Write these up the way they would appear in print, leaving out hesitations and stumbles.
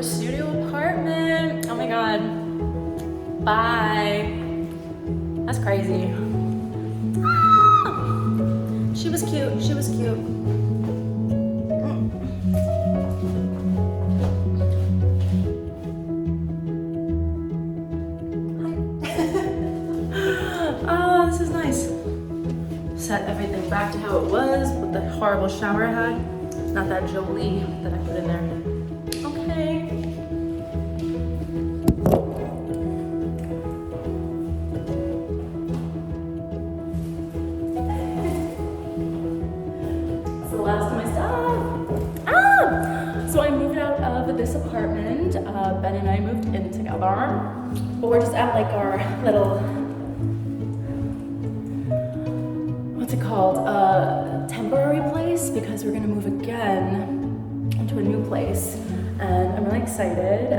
studio apartment. Oh my god. Bye. That's crazy. Ah! She was cute. She was cute. Oh, this is nice. Set everything back to how it was with the horrible shower I had. Not that Jolie that I put in there. Okay. It's the last of my stuff. Ah! So I moved out of this apartment. Ben and I moved in together. But we're just at like our little, what's it called? Temporary place, because we're gonna move again into a new place. And I'm really excited.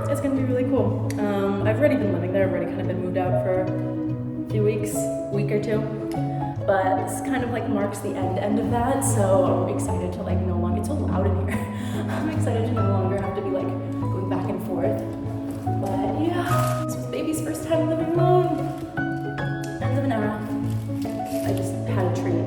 It's gonna be really cool. I've already been living there. I've already kind of been moved out for a few weeks, week or two. But this kind of like marks the end of that. So I'm excited to like no longer, it's so loud in here. I'm excited to no longer have to be like going back and forth. But yeah, this was baby's first time living alone. End of an era. I just had a treat.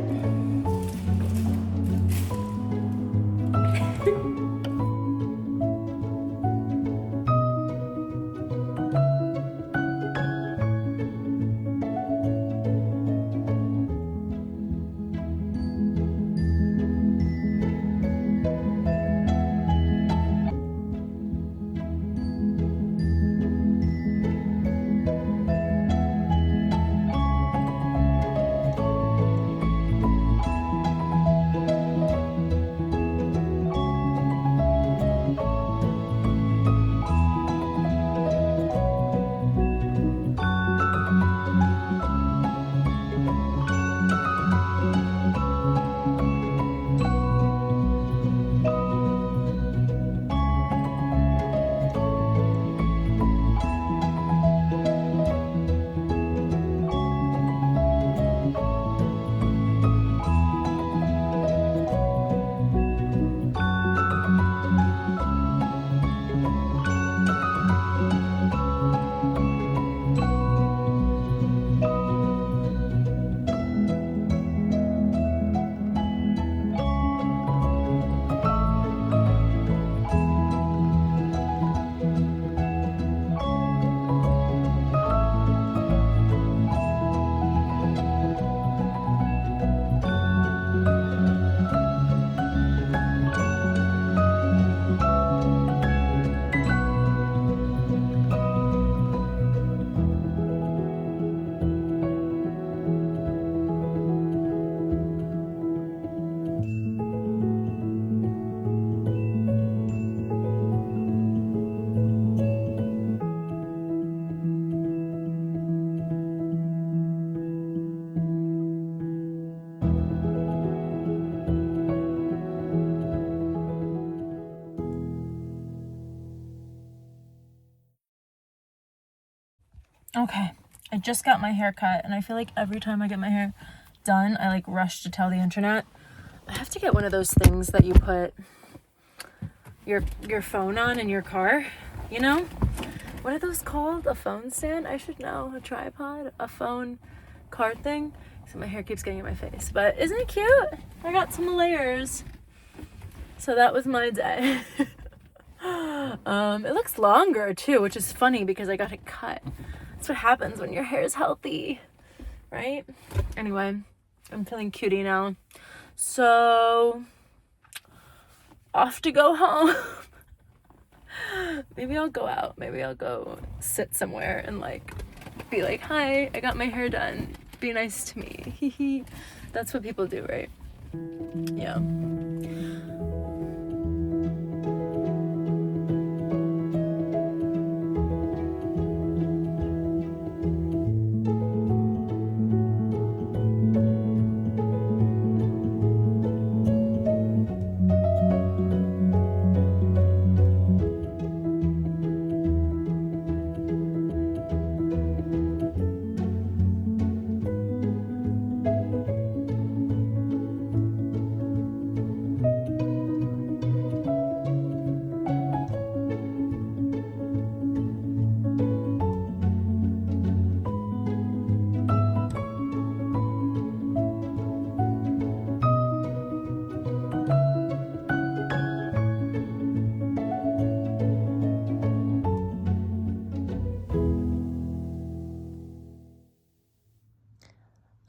Okay, I just got my hair cut, and I feel like every time I get my hair done, I like rush to tell the internet. I have to get one of those things that you put your phone on in your car, you know? What are those called? A phone stand? I should know. A tripod? A phone card thing? So my hair keeps getting in my face. But isn't it cute? I got some layers. So that was my day. It looks longer too, which is funny because I got it cut. That's what happens when your hair is healthy, right? Anyway, I'm feeling cutie now. So, off to go home. Maybe I'll go out. Maybe I'll go sit somewhere and like be like, hi, I got my hair done. Be nice to me. That's what people do, right? Yeah.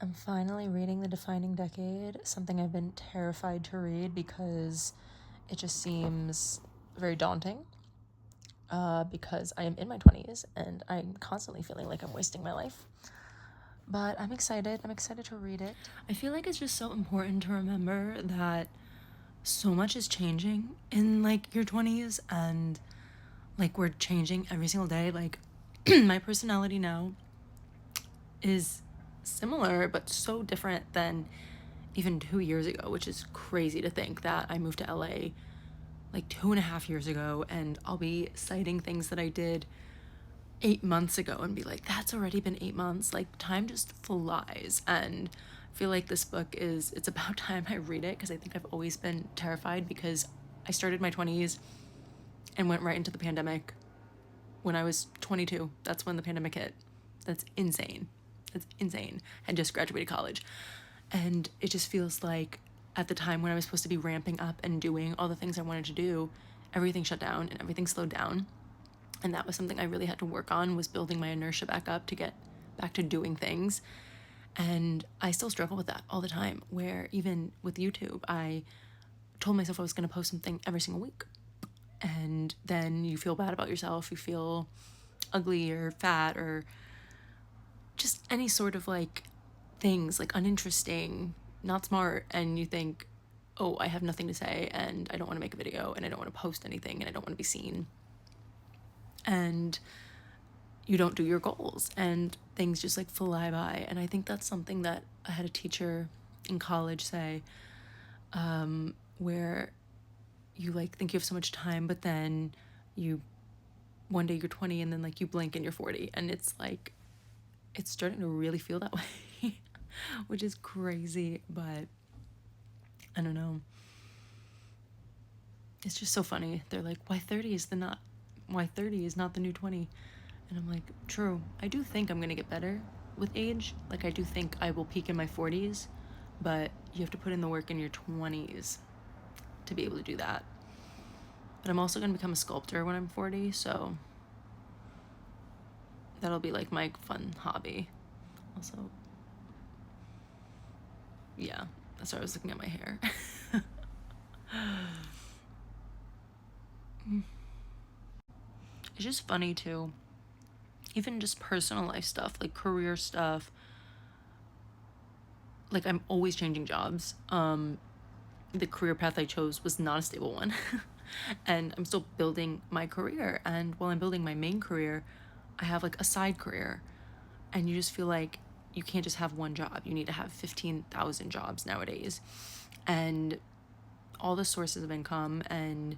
I'm finally reading The Defining Decade, something I've been terrified to read because it just seems very daunting. Because I am in my 20s and I'm constantly feeling like I'm wasting my life. But I'm excited. I'm excited to read it. I feel like it's just so important to remember that so much is changing in like your 20s, and like we're changing every single day. Like my personality now is similar but so different than even 2 years ago, which is crazy to think that I moved to LA like 2.5 years ago, and I'll be citing things that I did 8 months ago and be like, that's already been 8 months. Like, time just flies. And I feel like this book it's about time I read it, because I think I've always been terrified, because I started my 20s and went right into the pandemic when I was 22. That's when the pandemic hit. That's insane. That's insane. I just graduated college. And it just feels like at the time when I was supposed to be ramping up and doing all the things I wanted to do, everything shut down and everything slowed down. And that was something I really had to work on, was building my inertia back up to get back to doing things. And I still struggle with that all the time, where even with YouTube, I told myself I was going to post something every single week. And then you feel bad about yourself. You feel ugly or fat or just any sort of like things like uninteresting, not smart. And you think, oh, I have nothing to say and I don't want to make a video and I don't want to post anything and I don't want to be seen. And you don't do your goals and things just like fly by. And I think that's something that I had a teacher in college say, where you like think you have so much time, but then you one day you're 20 and then like you blink and you're 40, and it's like it's starting to really feel that way, which is crazy. But I don't know, it's just so funny. They're like, why 30 is not the new 20? And I'm like, true. I do think I'm gonna get better with age. Like, I do think I will peak in my 40s, but you have to put in the work in your 20s to be able to do that. But I'm also gonna become a sculptor when I'm 40, so that'll be like my fun hobby. Also, yeah, that's why I was looking at my hair. It's just funny too. Even just personal life stuff, like career stuff. Like, I'm always changing jobs. The career path I chose was not a stable one. And I'm still building my career. And while I'm building my main career, I have like a side career. And you just feel like you can't just have one job. You need to have 15,000 jobs nowadays. And all the sources of income and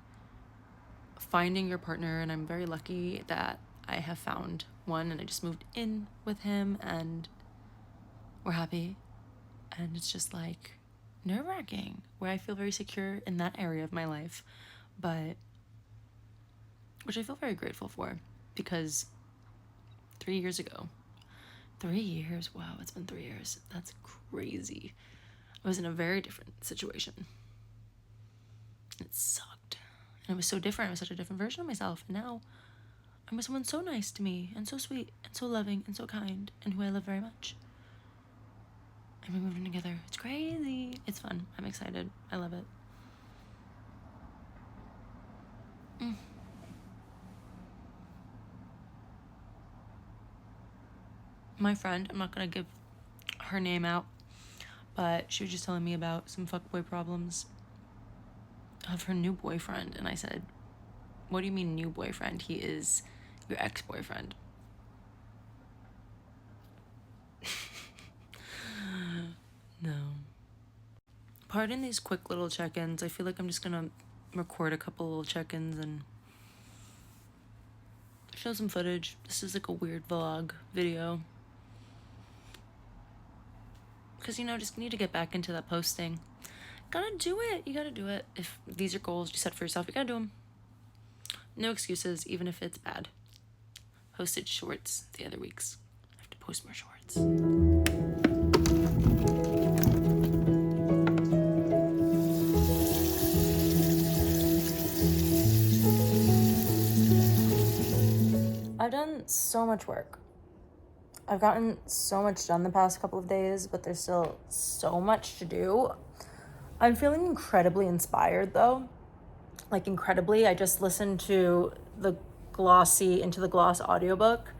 finding your partner. And I'm very lucky that I have found one, and I just moved in with him and we're happy. And it's just like nerve-wracking, where I feel very secure in that area of my life, but which I feel very grateful for, because 3 years ago, 3 years, wow, it's been 3 years. That's crazy. I was in a very different situation. It sucked. And it was so different. I was such a different version of myself. And now I'm with someone so nice to me and so sweet and so loving and so kind and who I love very much. And we're moving together. It's crazy. It's fun. I'm excited. I love it. My friend, I'm not going to give her name out, but she was just telling me about some fuckboy problems of her new boyfriend. And I said, what do you mean new boyfriend? He is your ex-boyfriend. No. Pardon these quick little check-ins. I feel like I'm just gonna record a couple little check-ins and show some footage. This is like a weird vlog video. Because, just need to get back into that posting. Gotta do it. You gotta do it. If these are goals you set for yourself, you gotta do them. No excuses, even if it's bad. Posted shorts the other weeks. I have to post more shorts. I've done so much work I've gotten so much done the past couple of days, but there's still so much to do. I'm feeling incredibly inspired though. Like incredibly. I just listened to the Into the Gloss audiobook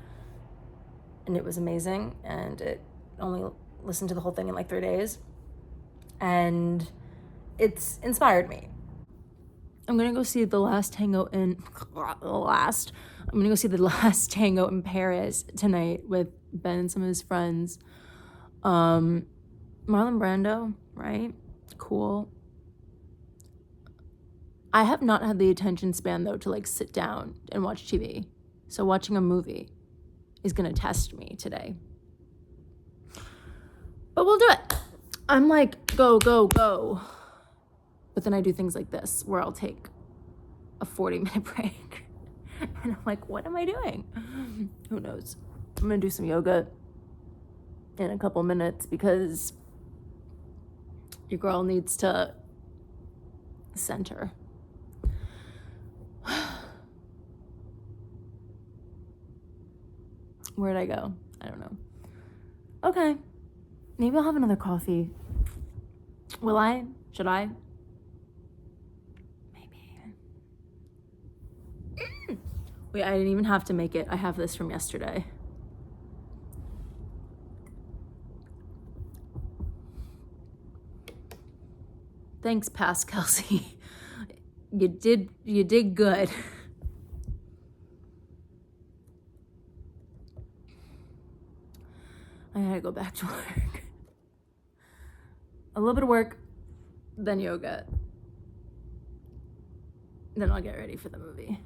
and it was amazing, and it only listened to the whole thing in like 3 days. And it's inspired me. I'm gonna go see The Last Tango in Paris tonight with Ben and some of his friends. Marlon Brando, right? Cool. I have not had the attention span though to like sit down and watch TV. So watching a movie is gonna test me today. But we'll do it. I'm like, go, go, go. But then I do things like this where I'll take a 40-minute break. And I'm like, what am I doing? Who knows? I'm gonna do some yoga in a couple minutes because your girl needs to center. Where'd I go? I don't know. Okay. Maybe I'll have another coffee. Will I? Should I? Wait, I didn't even have to make it. I have this from yesterday. Thanks, past Kelsey. You did good. I gotta go back to work. A little bit of work, then yoga. Then I'll get ready for the movie.